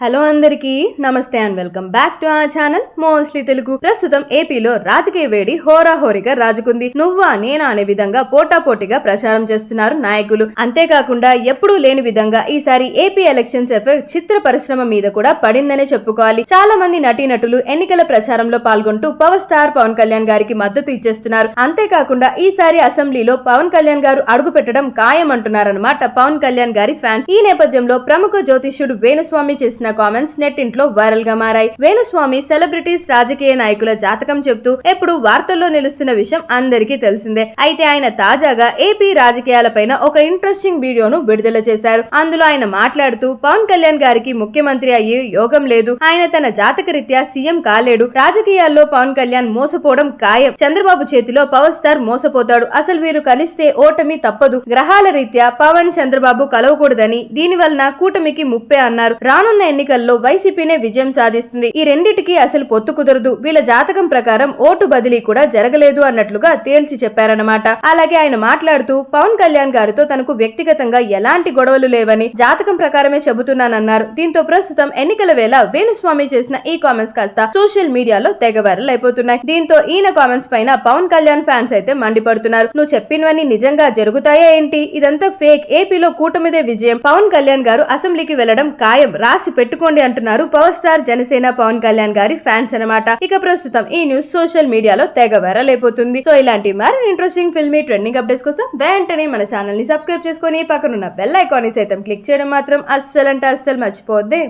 Hello అందరికీ నమస్తే and welcome back to our channel mostly Telugu. ప్రస్తుతం ఏపీలో రాజకీయ వేడి హోరాహోరీగా రాజుకుంది. నువ్వా నేనా అనే విధంగా పోటాపోటీగా ప్రచారం చేస్తున్నారు నాయకులు. అంతేకాకుండా ఎప్పుడూ లేని విధంగా ఈసారి ఏపీ ఎలక్షన్స్ ఎఫెక్ట్ చిత్ర పరిశ్రమ మీద కూడా పడిందనే చెప్పుకోవాలి. చాలా మంది నటీనటులు ఎన్నికల ప్రచారంలో పాల్గొంటూ పవర్ స్టార్ పవన్ కళ్యాణ్ గారికి మద్దతు ఇచ్చేస్తున్నారు. అంతేకాకుండా ఈసారి అసెంబ్లీలో పవన్ కళ్యాణ్ గారు అడుగు పెట్టడం ఖాయం అంటున్నారన్నమాట పవన్ కళ్యాణ్ గారి ఫ్యాన్స్. ఈ నేపథ్యంలో ప్రముఖ జ్యోతిష్యుడు వేణుస్వామి చేసిన కామెంట్స్ నెట్టింట్లో వైరల్ గా మారాయి. వేణుస్వామి సెలబ్రిటీస్, రాజకీయ నాయకుల జాతకం చెప్తూ ఎప్పుడు వార్తల్లో నిలుస్తున్న విషయం అందరికీ తెలిసిందే. అయితే ఆయన తాజాగా ఏపీ రాజకీయాలపైన ఒక ఇంట్రెస్టింగ్ వీడియోను విడుదల చేశారు. అందులో ఆయన మాట్లాడుతూ పవన్ కళ్యాణ్ గారికి ముఖ్యమంత్రి అయ్యే యోగం లేదు, ఆయన తన జాతక రీత్యా సీఎం కాలేడు, రాజకీయాల్లో పవన్ కళ్యాణ్ మోసపోవడం ఖాయం, చంద్రబాబు చేతిలో పవర్ స్టార్ మోసపోతాడు, అసలు వీరు కలిస్తే ఓటమి తప్పదు, గ్రహాల రీత్యా పవన్ చంద్రబాబు కలవకూడదని, దీని వలన కూటమికి ముప్పే అన్నారు. రానున్న ఎన్నికల్లో వైసీపీనే విజయం సాధిస్తుంది, ఈ రెండిటికి అసలు పొత్తు కుదరదు, వీళ్ళ జాతకం ప్రకారం ఓటు బదిలీ కూడా జరగలేదు అన్నట్లుగా తేల్చి చెప్పారన్నమాట. అలాగే ఆయన మాట్లాడుతూ పవన్ కళ్యాణ్ గారితో తనకు వ్యక్తిగతంగా ఎలాంటి గొడవలు లేవని జాతకం ప్రకారమే చెబుతున్నానన్నారు. దీంతో ప్రస్తుతం ఎన్నికల వేళ వేణుస్వామి చేసిన ఈ కామెంట్స్ కాస్త సోషల్ మీడియాలో తెగ వైరల్ అయిపోతున్నాయి. దీంతో ఈయన కామెంట్స్ పైన పవన్ కళ్యాణ్ ఫ్యాన్స్ అయితే మండిపడుతున్నారు. నువ్వు చెప్పినవన్నీ నిజంగా జరుగుతాయా ఏంటి, ఇదంతా ఫేక్, ఏపీలో కూటమిదే విజయం, పవన్ కళ్యాణ్ గారు అసెంబ్లీకి వెళ్లడం ఖాయం, రాసి పెట్టుకోండి అంటున్నారు పవర్ స్టార్ జనసేన పవన్ కళ్యాణ్ గారి ఫ్యాన్స్ అన్నమాట. ఇక ప్రస్తుతం ఈ న్యూస్ సోషల్ మీడియాలో తెగ వైరల్ అయిపోతుంది. సో ఇలాంటి మరిన్ని ఇంట్రెస్టింగ్ ఫిల్మీ ట్రెండింగ్ అప్డేట్స్ కోసం వెంటనే మన ఛానల్ ని సబ్స్క్రైబ్ చేసుకుని పక్కనున్న బెల్ ఐకాన్ ని సైతం క్లిక్ చేయడం మాత్రం అస్సలు మర్చిపోవద్దే.